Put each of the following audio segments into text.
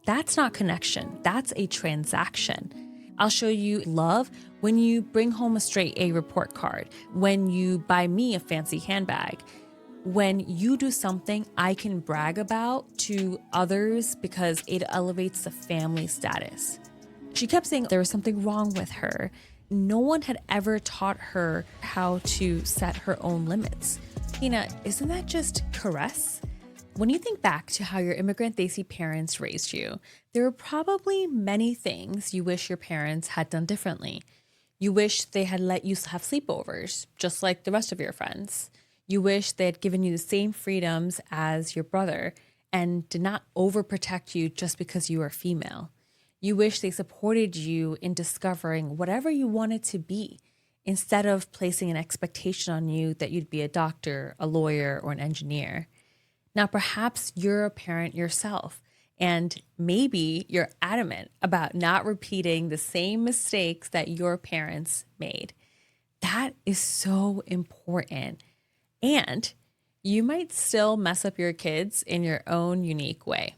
That's not connection. That's a transaction. I'll show you love when you bring home a straight A report card, when you buy me a fancy handbag, when you do something I can brag about to others because it elevates the family status. She kept saying there was something wrong with her. No one had ever taught her how to set her own limits. Heena, isn't that just caress? When you think back to how your immigrant Desi parents raised you, there are probably many things you wish your parents had done differently. You wish they had let you have sleepovers, just like the rest of your friends. You wish they had given you the same freedoms as your brother and did not overprotect you just because you are female. You wish they supported you in discovering whatever you wanted to be instead of placing an expectation on you that you'd be a doctor, a lawyer, or an engineer. Now, perhaps you're a parent yourself, and maybe you're adamant about not repeating the same mistakes that your parents made. That is so important. And you might still mess up your kids in your own unique way.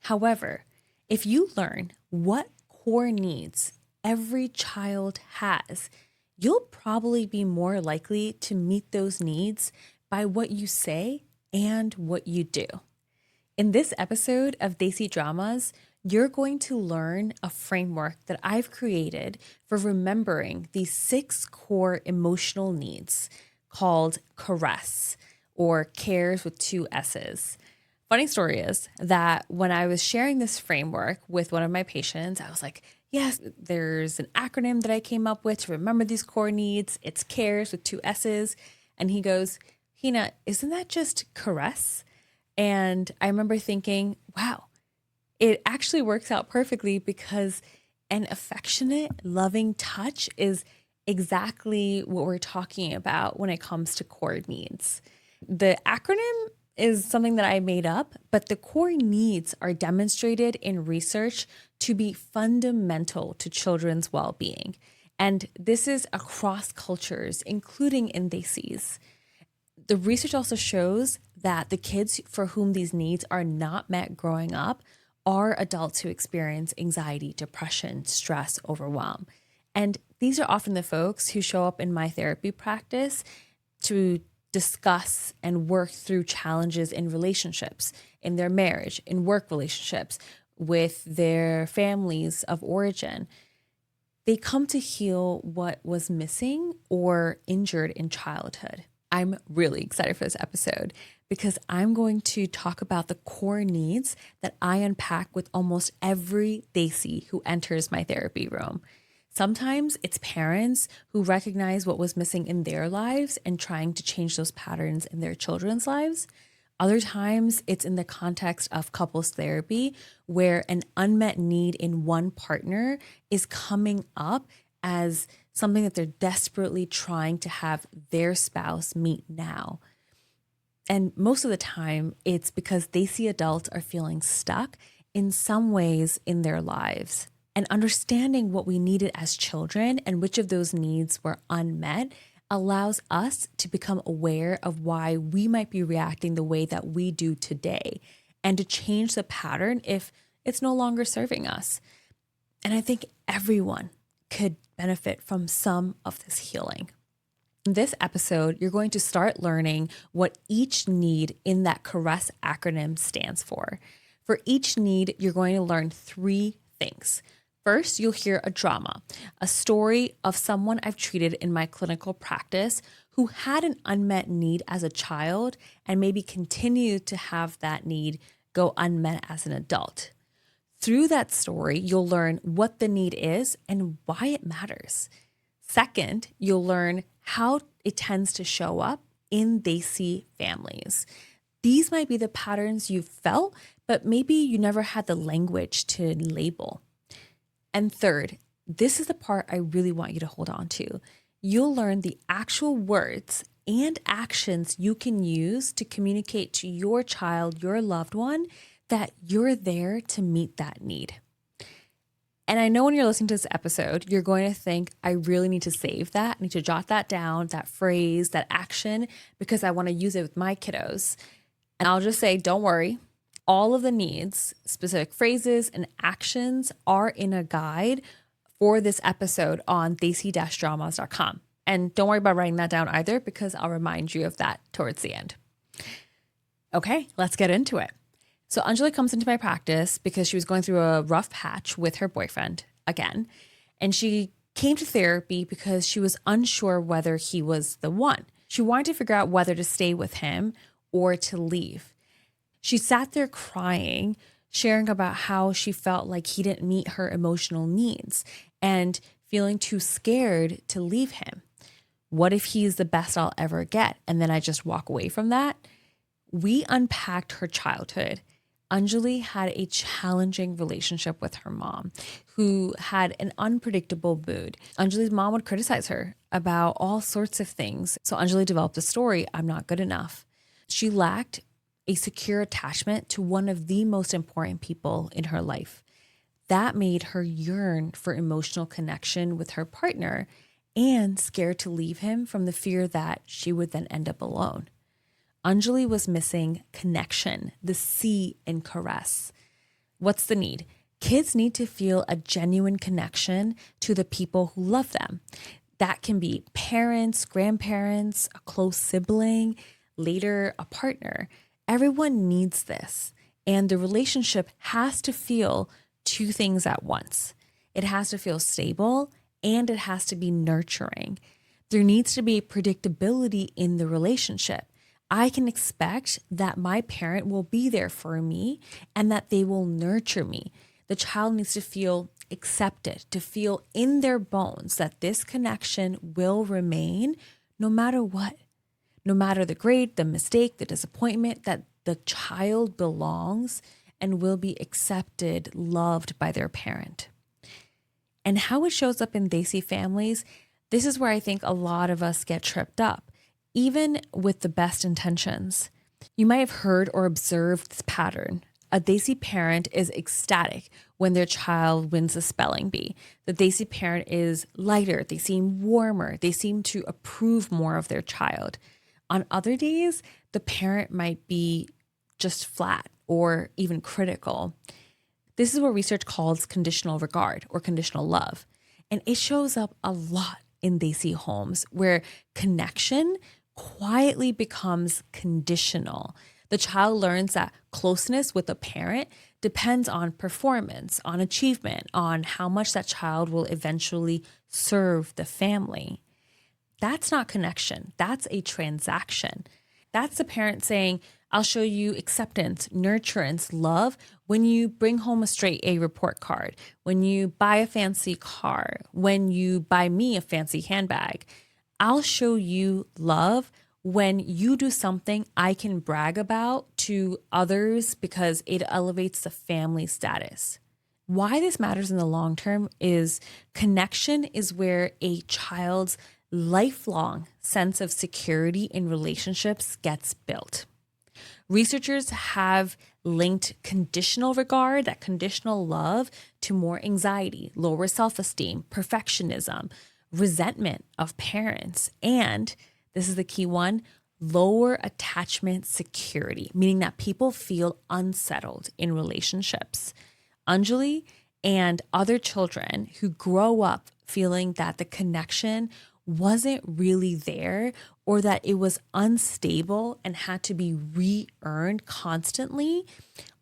However, if you learn what core needs every child has, you'll probably be more likely to meet those needs by what you say and what you do. In this episode of Desi Dramas, you're going to learn a framework that I've created for remembering these 6 core emotional needs called caress, or cares with 2 S's. Funny story is that when I was sharing this framework with one of my patients, I was like, yes, there's an acronym that I came up with to remember these core needs. It's cares with 2 S's. And he goes, Heena, isn't that just caress? And I remember thinking, wow, it actually works out perfectly because an affectionate, loving touch is exactly what we're talking about when it comes to core needs. The acronym is something that I made up, but the core needs are demonstrated in research to be fundamental to children's well-being. And this is across cultures, including in Desis. The research also shows that the kids for whom these needs are not met growing up are adults who experience anxiety, depression, stress, overwhelm. And these are often the folks who show up in my therapy practice to discuss and work through challenges in relationships, in their marriage, in work relationships, with their families of origin. They come to heal what was missing or injured in childhood. I'm really excited for this episode because I'm going to talk about the core needs that I unpack with almost every Desi who enters my therapy room. Sometimes it's parents who recognize what was missing in their lives and trying to change those patterns in their children's lives. Other times it's in the context of couples therapy where an unmet need in one partner is coming up as something that they're desperately trying to have their spouse meet now. And most of the time it's because they see adults are feeling stuck in some ways in their lives. And understanding what we needed as children and which of those needs were unmet allows us to become aware of why we might be reacting the way that we do today and to change the pattern if it's no longer serving us. And I think everyone could benefit from some of this healing. In this episode, you're going to start learning what each need in that caress acronym stands for. For each need, you're going to learn 3 things. First, you'll hear a drama, a story of someone I've treated in my clinical practice who had an unmet need as a child and maybe continued to have that need go unmet as an adult. Through that story, you'll learn what the need is and why it matters. Second, you'll learn how it tends to show up in Desi families. These might be the patterns you've felt, but maybe you never had the language to label. And third, this is the part I really want you to hold on to. You'll learn the actual words and actions you can use to communicate to your child, your loved one, that you're there to meet that need. And I know when you're listening to this episode, you're going to think, I really need to save that. I need to jot that down, that phrase, that action, because I want to use it with my kiddos. And I'll just say, don't worry. All of the needs, specific phrases, and actions are in a guide for this episode on desi-dramas.com. And don't worry about writing that down either, because I'll remind you of that towards the end. Okay, let's get into it. So Anjali comes into my practice because she was going through a rough patch with her boyfriend again. And she came to therapy because she was unsure whether he was the one. She wanted to figure out whether to stay with him or to leave. She sat there crying, sharing about how she felt like he didn't meet her emotional needs and feeling too scared to leave him. What if he's the best I'll ever get and then I just walk away from that? We unpacked her childhood. Anjali had a challenging relationship with her mom, who had an unpredictable mood. Anjali's mom would criticize her about all sorts of things. So Anjali developed a story, I'm not good enough. She lacked a secure attachment to one of the most important people in her life. That made her yearn for emotional connection with her partner and scared to leave him from the fear that she would then end up alone. Anjali was missing connection, the C in caress. What's the need? Kids need to feel a genuine connection to the people who love them. That can be parents, grandparents, a close sibling, later a partner. Everyone needs this. And the relationship has to feel two things at once. It has to feel stable and it has to be nurturing. There needs to be predictability in the relationship. I can expect that my parent will be there for me and that they will nurture me. The child needs to feel accepted, to feel in their bones that this connection will remain no matter what. No matter the grade, the mistake, the disappointment, that the child belongs and will be accepted, loved by their parent. And how it shows up in Desi families, this is where I think a lot of us get tripped up. Even with the best intentions. You might have heard or observed this pattern. A Desi parent is ecstatic when their child wins a spelling bee. The Desi parent is lighter, they seem warmer, they seem to approve more of their child. On other days, the parent might be just flat or even critical. This is what research calls conditional regard or conditional love. And it shows up a lot in Desi homes where connection quietly becomes conditional. The child learns that closeness with a parent depends on performance, on achievement, on how much that child will eventually serve the family. That's not connection. That's a transaction. That's the parent saying, I'll show you acceptance, nurturance, love when you bring home a straight A report card, when you buy a fancy car, when you buy me a fancy handbag. I'll show you love when you do something I can brag about to others because it elevates the family status. Why this matters in the long term is connection is where a child's lifelong sense of security in relationships gets built. Researchers have linked conditional regard, that conditional love, to more anxiety, lower self-esteem, perfectionism, resentment of parents, and this is the key one, lower attachment security, meaning that people feel unsettled in relationships. Anjali and other children who grow up feeling that the connection wasn't really there or that it was unstable and had to be re-earned constantly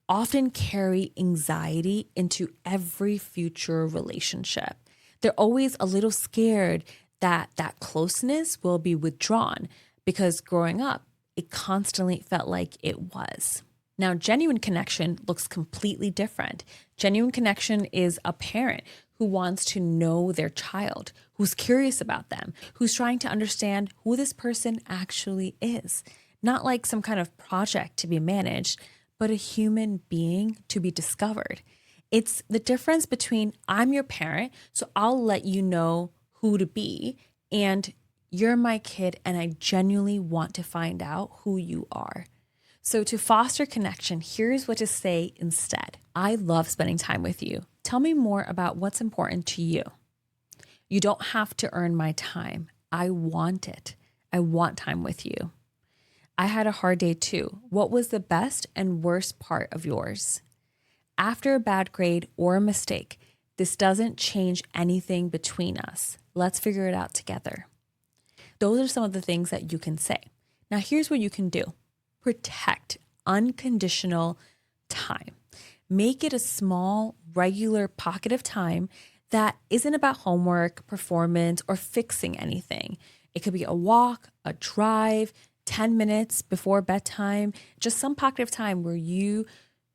often carry anxiety into every future relationship. They're always a little scared that that closeness will be withdrawn because growing up, it constantly felt like it was. Now, genuine connection looks completely different. Genuine connection is a parent who wants to know their child, who's curious about them, who's trying to understand who this person actually is. Not like some kind of project to be managed, but a human being to be discovered. It's the difference between I'm your parent, so I'll let you know who to be, and you're my kid and I genuinely want to find out who you are. So to foster connection, here's what to say instead. I love spending time with you. Tell me more about what's important to you. You don't have to earn my time. I want it. I want time with you. I had a hard day too. What was the best and worst part of yours? After a bad grade or a mistake, this doesn't change anything between us. Let's figure it out together. Those are some of the things that you can say. Now, here's what you can do. Protect unconditional time. Make it a small, regular pocket of time that isn't about homework, performance, or fixing anything. It could be a walk, a drive, 10 minutes before bedtime, just some pocket of time where you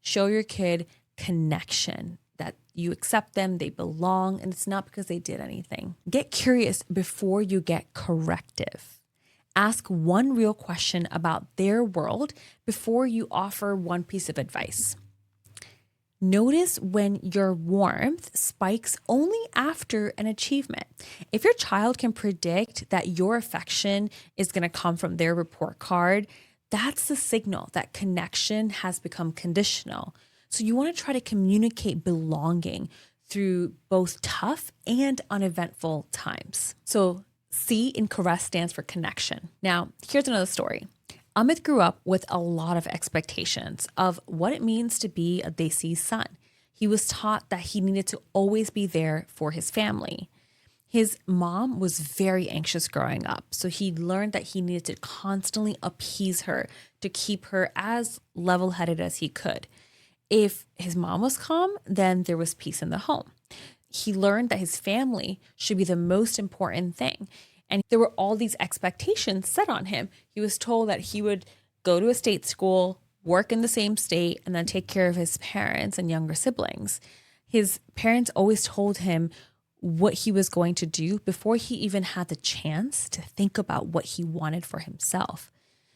show your kid connection, that you accept them, they belong, and it's not because they did anything. Get curious before you get corrective. Ask one real question about their world before you offer one piece of advice. Notice when your warmth spikes only after an achievement. If your child can predict that your affection is going to come from their report card, that's the signal that connection has become conditional. So you want to try to communicate belonging through both tough and uneventful times. So C in caress stands for connection. Now, here's another story. Amit grew up with a lot of expectations of what it means to be a Desi's son. He was taught that he needed to always be there for his family. His mom was very anxious growing up, so he learned that he needed to constantly appease her to keep her as level-headed as he could. If his mom was calm, then there was peace in the home. He learned that his family should be the most important thing. And there were all these expectations set on him. He was told that he would go to a state school, work in the same state, and then take care of his parents and younger siblings. His parents always told him what he was going to do before he even had the chance to think about what he wanted for himself.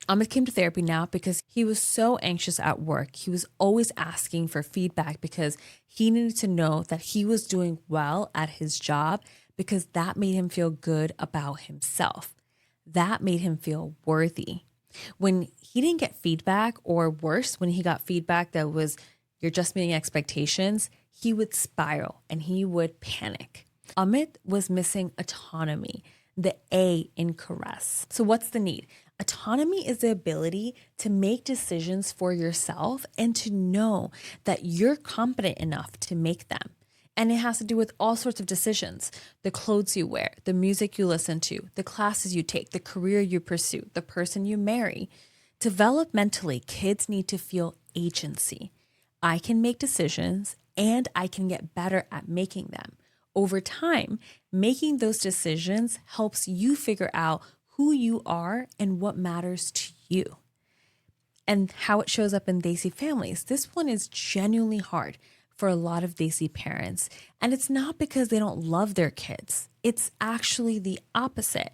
Amit came to therapy now because he was so anxious at work. He was always asking for feedback because he needed to know that he was doing well at his job, because that made him feel good about himself. That made him feel worthy. When he didn't get feedback, or worse, when he got feedback that was, you're just meeting expectations, he would spiral and he would panic. Amit was missing autonomy, the A in caress. So what's the need? Autonomy is the ability to make decisions for yourself and to know that you're competent enough to make them. And it has to do with all sorts of decisions: the clothes you wear, the music you listen to, the classes you take, the career you pursue, the person you marry. Developmentally, kids need to feel agency. I can make decisions and I can get better at making them. Over time, making those decisions helps you figure out who you are and what matters to you. And how it shows up in Desi families. This one is genuinely hard for a lot of Desi parents. And it's not because they don't love their kids. It's actually the opposite.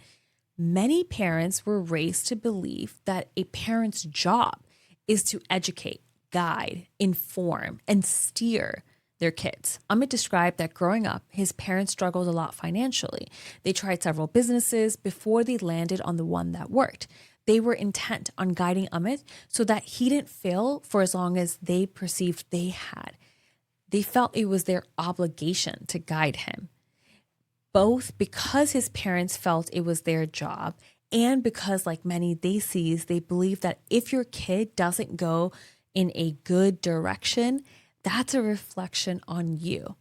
Many parents were raised to believe that a parent's job is to educate, guide, inform, and steer their kids. Amit described that growing up, his parents struggled a lot financially. They tried several businesses before they landed on the one that worked. They were intent on guiding Amit so that he didn't fail for as long as they perceived they had. They felt it was their obligation to guide him, both because his parents felt it was their job and because, like many Desis, they believe that if your kid doesn't go in a good direction, that's a reflection on you.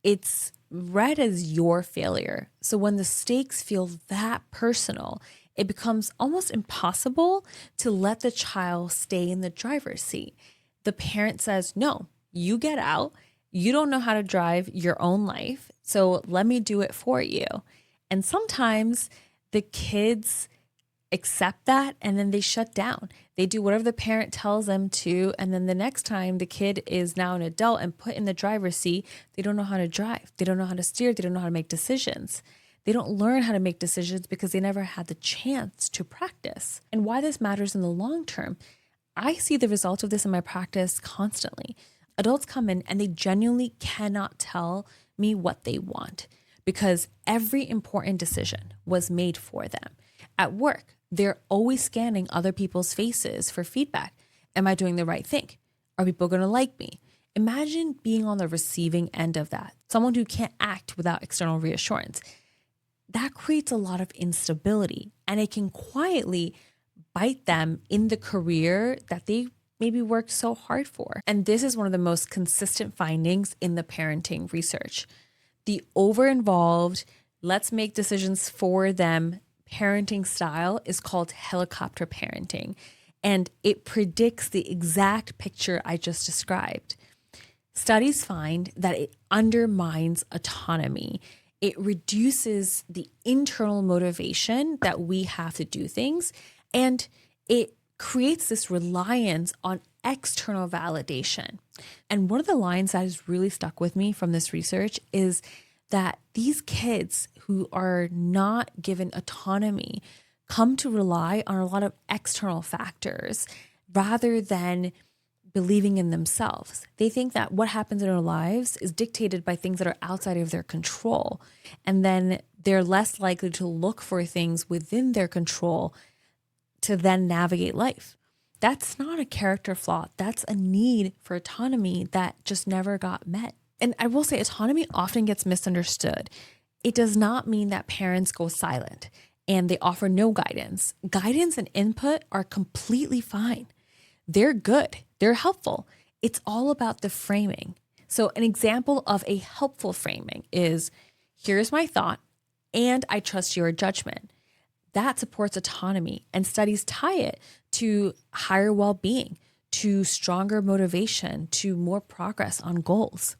It's read as your failure. So when the stakes feel that personal, it becomes almost impossible to let the child stay in the driver's seat. The parent says, no, you get out. You don't know how to drive your own life, so let me do it for you. And sometimes the kids accept that and then they shut down. They do whatever the parent tells them to, and then the next time the kid is now an adult and put in the driver's seat, they don't know how to drive. They don't know how to steer. They don't know how to make decisions. They don't learn how to make decisions because they never had the chance to practice. And why this matters in the long term, I see the results of this in my practice constantly. Adults come in and they genuinely cannot tell me what they want because every important decision was made for them. At work, they're always scanning other people's faces for feedback. Am I doing the right thing? Are people going to like me? Imagine being on the receiving end of that, someone who can't act without external reassurance. That creates a lot of instability, and it can quietly bite them in the career that they maybe worked so hard for. And this is one of the most consistent findings in the parenting research. The over-involved, let's make decisions for them parenting style is called helicopter parenting. And it predicts the exact picture I just described. Studies find that it undermines autonomy. It reduces the internal motivation that we have to do things, and it creates this reliance on external validation. And one of the lines that has really stuck with me from this research is that these kids who are not given autonomy come to rely on a lot of external factors rather than believing in themselves. They think that what happens in their lives is dictated by things that are outside of their control. And then they're less likely to look for things within their control to then navigate life. That's not a character flaw. That's a need for autonomy that just never got met. And I will say autonomy often gets misunderstood. It does not mean that parents go silent and they offer no guidance. Guidance and input are completely fine. They're good. They're helpful. It's all about the framing. So an example of a helpful framing is, here's my thought, and I trust your judgment. That supports autonomy, and studies tie it to higher well-being, to stronger motivation, to more progress on goals.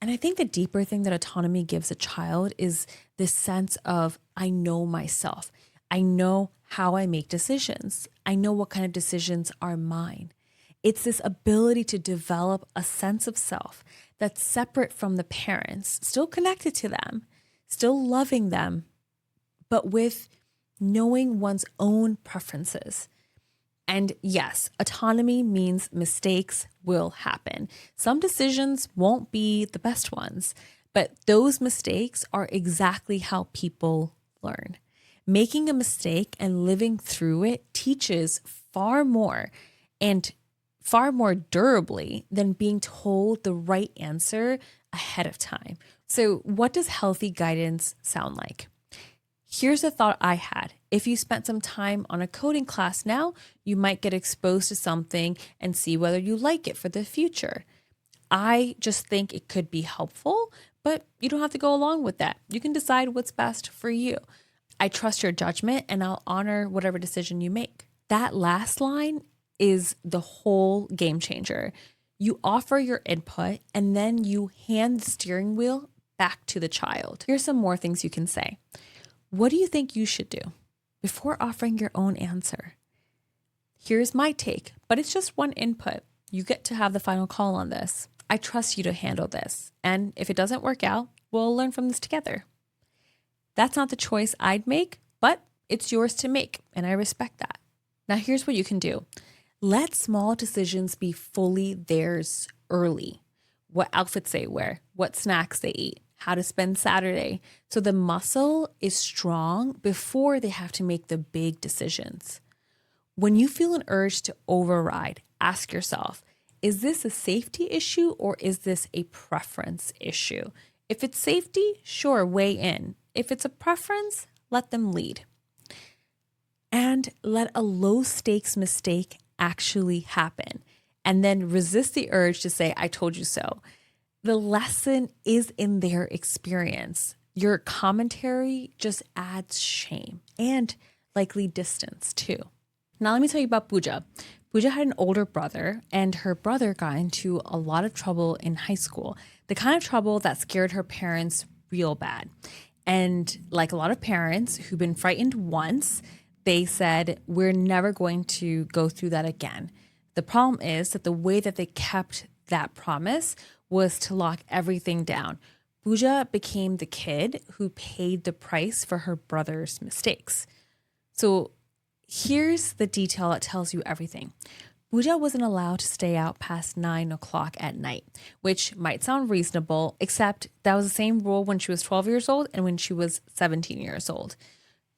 And I think the deeper thing that autonomy gives a child is this sense of, I know myself. I know how I make decisions. I know what kind of decisions are mine. It's this ability to develop a sense of self that's separate from the parents, still connected to them, still loving them, but with knowing one's own preferences. And yes, autonomy means mistakes will happen. Some decisions won't be the best ones, but those mistakes are exactly how people learn. Making a mistake and living through it teaches far more and far more durably than being told the right answer ahead of time. So what does healthy guidance sound like? Here's a thought I had. If you spent some time on a coding class now, you might get exposed to something and see whether you like it for the future. I just think it could be helpful, but you don't have to go along with that. You can decide what's best for you. I trust your judgment and I'll honor whatever decision you make. That last line is the whole game changer. You offer your input and then you hand the steering wheel back to the child. Here's some more things you can say. What do you think you should do? Before offering your own answer. Here's my take, but it's just one input. You get to have the final call on this. I trust you to handle this. And if it doesn't work out, we'll learn from this together. That's not the choice I'd make, but it's yours to make, and I respect that. Now here's what you can do. Let small decisions be fully theirs early. What outfits they wear, what snacks they eat, how to spend Saturday. So the muscle is strong before they have to make the big decisions. When you feel an urge to override, ask yourself, is this a safety issue or is this a preference issue? If it's safety, sure, weigh in. If it's a preference, let them lead. And let a low stakes mistake actually happen. And then resist the urge to say, I told you so. The lesson is in their experience. Your commentary just adds shame and likely distance too. Now let me tell you about Pooja. Pooja had an older brother, and her brother got into a lot of trouble in high school. The kind of trouble that scared her parents real bad. And like a lot of parents who've been frightened once, they said, we're never going to go through that again. The problem is that the way that they kept that promise was to lock everything down. Pooja became the kid who paid the price for her brother's mistakes. So here's the detail that tells you everything. Pooja wasn't allowed to stay out past 9 o'clock at night, which might sound reasonable, except that was the same rule when she was 12 years old and when she was 17 years old.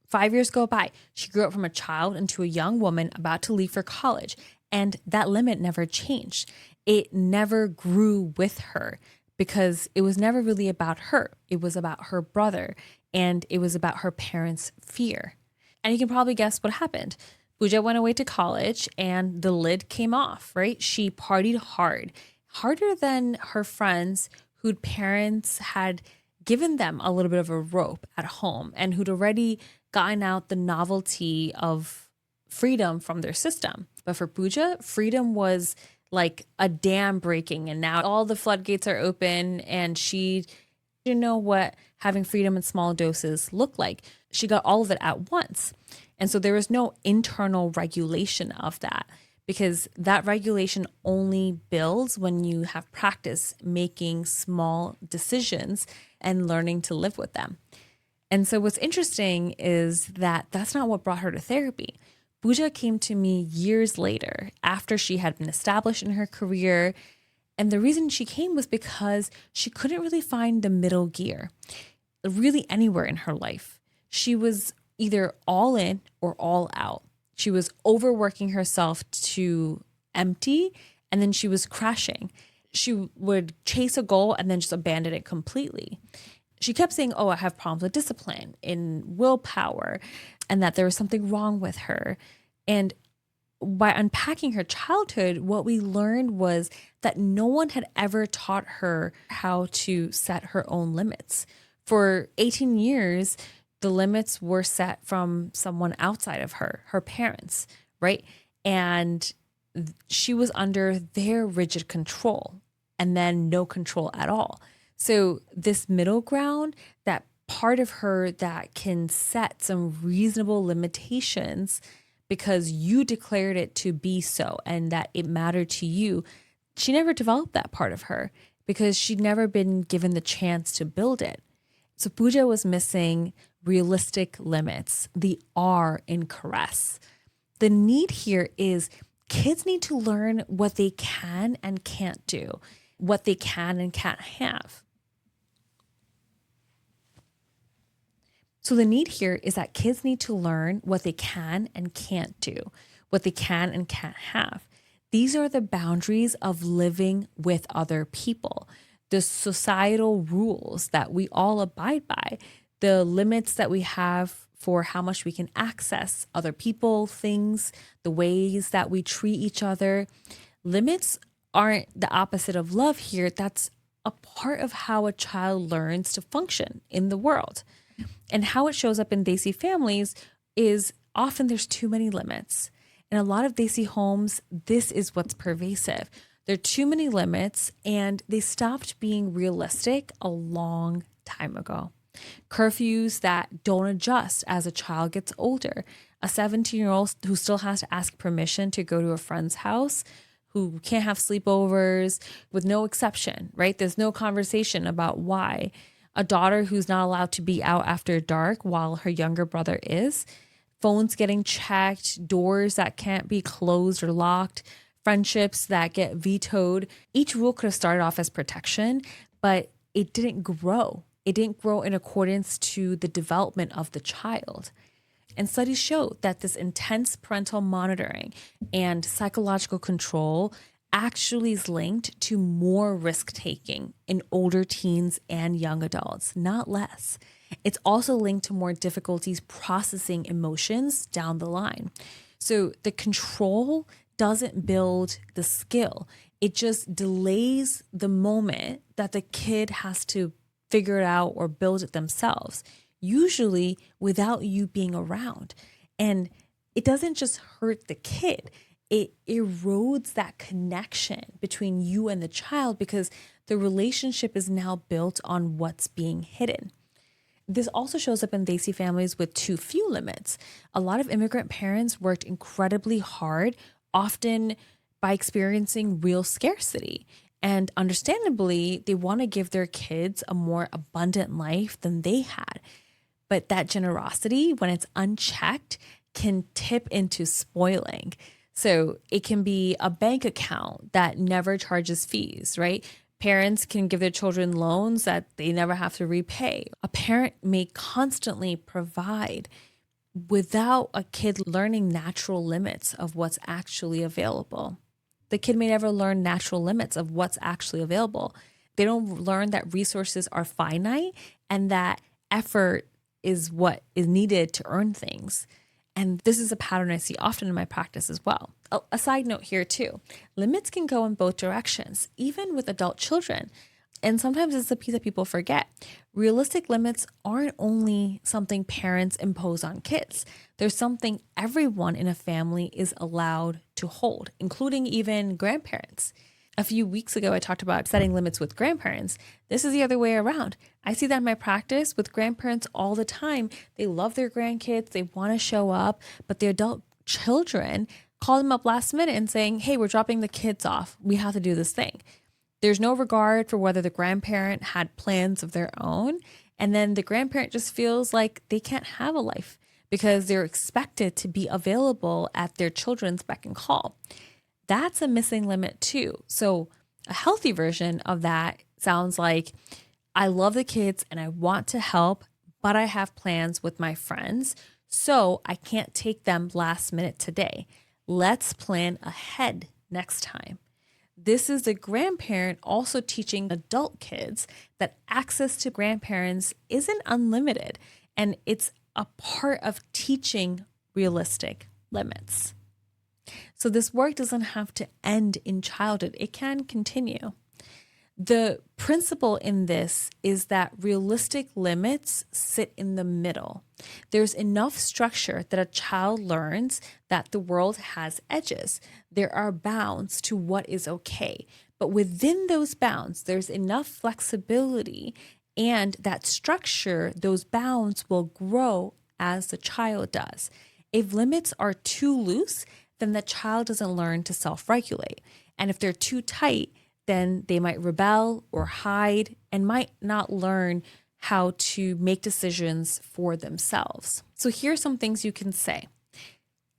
5 years go by. She grew up from a child into a young woman about to leave for college, and that limit never changed. It never grew with her because it was never really about her. It was about her brother, and it was about her parents' fear. And you can probably guess what happened. Pooja went away to college and the lid came off, right? She partied hard, harder than her friends whose parents had given them a little bit of a rope at home and who'd already gotten out the novelty of freedom from their system. But for Pooja, freedom was like a dam breaking, and now all the floodgates are open, and she didn't know what having freedom in small doses looked like. She got all of it at once. And so there was no internal regulation of that, because that regulation only builds when you have practice making small decisions and learning to live with them. And so what's interesting is that that's not what brought her to therapy. Pooja came to me years later after she had been established in her career. And the reason she came was because she couldn't really find the middle gear, really anywhere in her life. She was either all in or all out. She was overworking herself to empty, and then she was crashing. She would chase a goal and then just abandon it completely. She kept saying, oh, I have problems with discipline, in willpower, and that there was something wrong with her. And by unpacking her childhood, what we learned was that no one had ever taught her how to set her own limits. For 18 years, the limits were set from someone outside of her, her parents, right? And she was under their rigid control and then no control at all. So this middle ground, that part of her that can set some reasonable limitations because you declared it to be so and that it mattered to you, she never developed that part of her because she'd never been given the chance to build it. So Pooja was missing realistic limits, the R in caress. The need here is kids need to learn what they can and can't do, what they can and can't have. So the need here is that kids need to learn what they can and can't do, what they can and can't have. These are the boundaries of living with other people, the societal rules that we all abide by, the limits that we have for how much we can access other people, things, the ways that we treat each other. Limits aren't the opposite of love here. That's a part of how a child learns to function in the world. And how it shows up in Desi families is often there's too many limits. In a lot of Desi homes, this is what's pervasive. There are too many limits, and they stopped being realistic a long time ago. Curfews that don't adjust as a child gets older. A 17-year-old who still has to ask permission to go to a friend's house, who can't have sleepovers with no exception, right? There's no conversation about why. A daughter who's not allowed to be out after dark while her younger brother is. Phones getting checked, doors that can't be closed or locked, friendships that get vetoed. Each rule could have started off as protection, but it didn't grow. It didn't grow in accordance to the development of the child. And studies show that this intense parental monitoring and psychological control actually is linked to more risk-taking in older teens and young adults, not less. It's also linked to more difficulties processing emotions down the line. So the control doesn't build the skill. It just delays the moment that the kid has to figure it out or build it themselves, usually without you being around. And it doesn't just hurt the kid. It erodes that connection between you and the child because the relationship is now built on what's being hidden. This also shows up in Desi families with too few limits. A lot of immigrant parents worked incredibly hard, often by experiencing real scarcity. And understandably, they want to give their kids a more abundant life than they had. But that generosity, when it's unchecked, can tip into spoiling. So it can be a bank account that never charges fees, right? Parents can give their children loans that they never have to repay. A parent may constantly provide without a kid learning natural limits of what's actually available. The kid may never learn natural limits of what's actually available. They don't learn that resources are finite and that effort is what is needed to earn things. And this is a pattern I see often in my practice as well. A side note here too, limits can go in both directions, even with adult children. And sometimes it's a piece that people forget. Realistic limits aren't only something parents impose on kids. There's something everyone in a family is allowed to hold, including even grandparents. A few weeks ago, I talked about setting limits with grandparents. This is the other way around. I see that in my practice with grandparents all the time. They love their grandkids. They want to show up, but their adult children call them up last minute and saying, hey, we're dropping the kids off. We have to do this thing. There's no regard for whether the grandparent had plans of their own. And then the grandparent just feels like they can't have a life because they're expected to be available at their children's beck and call. That's a missing limit too. So a healthy version of that sounds like, I love the kids and I want to help, but I have plans with my friends, so I can't take them last minute today. Let's plan ahead next time. This is the grandparent also teaching adult kids that access to grandparents isn't unlimited, and it's a part of teaching realistic limits. So this work doesn't have to end in childhood. It can continue. The principle in this is that realistic limits sit in the middle. There's enough structure that a child learns that the world has edges. There are bounds to what is okay. But within those bounds, there's enough flexibility, and that structure, those bounds will grow as the child does. If limits are too loose, then the child doesn't learn to self-regulate. And if they're too tight, then they might rebel or hide and might not learn how to make decisions for themselves. So here's some things you can say.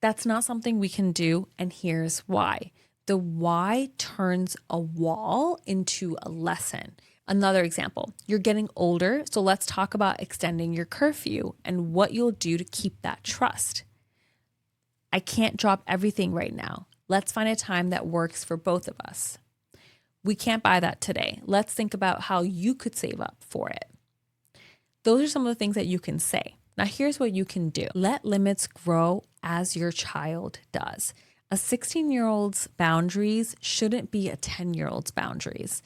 That's not something we can do, and here's why. The why turns a wall into a lesson. Another example, you're getting older, so let's talk about extending your curfew and what you'll do to keep that trust. I can't drop everything right now. Let's find a time that works for both of us. We can't buy that today. Let's think about how you could save up for it. Those are some of the things that you can say. Now, here's what you can do. Let limits grow as your child does. A 16-year-old's boundaries shouldn't be a 10-year-old's boundaries.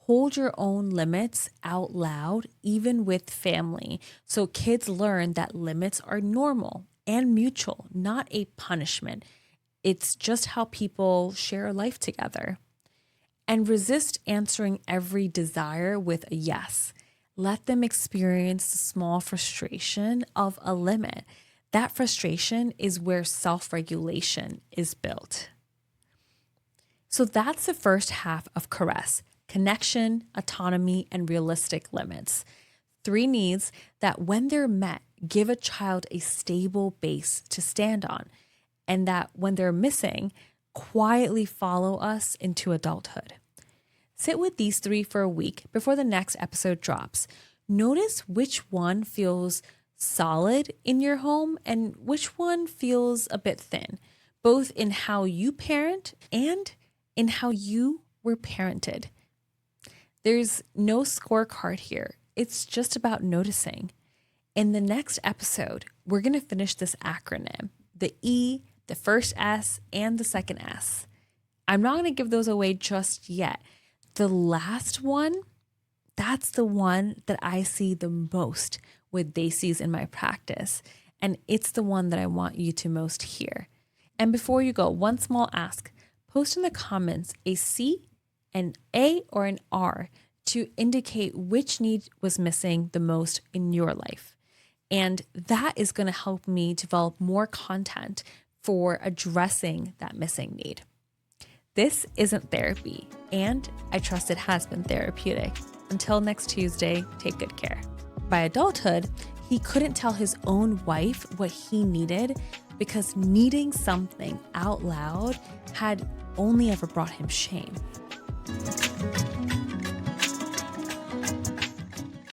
Hold your own limits out loud, even with family, so kids learn that limits are normal and mutual, not a punishment. It's just how people share life together. And resist answering every desire with a yes. Let them experience the small frustration of a limit. That frustration is where self-regulation is built. So that's the first half of Caress: connection, autonomy, and realistic limits. 3 needs that, when they're met, give a child a stable base to stand on, and that when they're missing, quietly follow us into adulthood. Sit with these 3 for a week before the next episode drops. Notice which one feels solid in your home and which one feels a bit thin, both in how you parent and in how you were parented. There's no scorecard here. It's just about noticing. In the next episode, we're going to finish this acronym: the E, the first S, and the second S. I'm not going to give those away just yet. The last one, that's the one that I see the most with Desis in my practice. And it's the one that I want you to most hear. And before you go, one small ask: post in the comments a C, an A, or an R to indicate which need was missing the most in your life. And that is going to help me develop more content for addressing that missing need. This isn't therapy, and I trust it has been therapeutic. Until next Tuesday, take good care. By adulthood, he couldn't tell his own wife what he needed because needing something out loud had only ever brought him shame.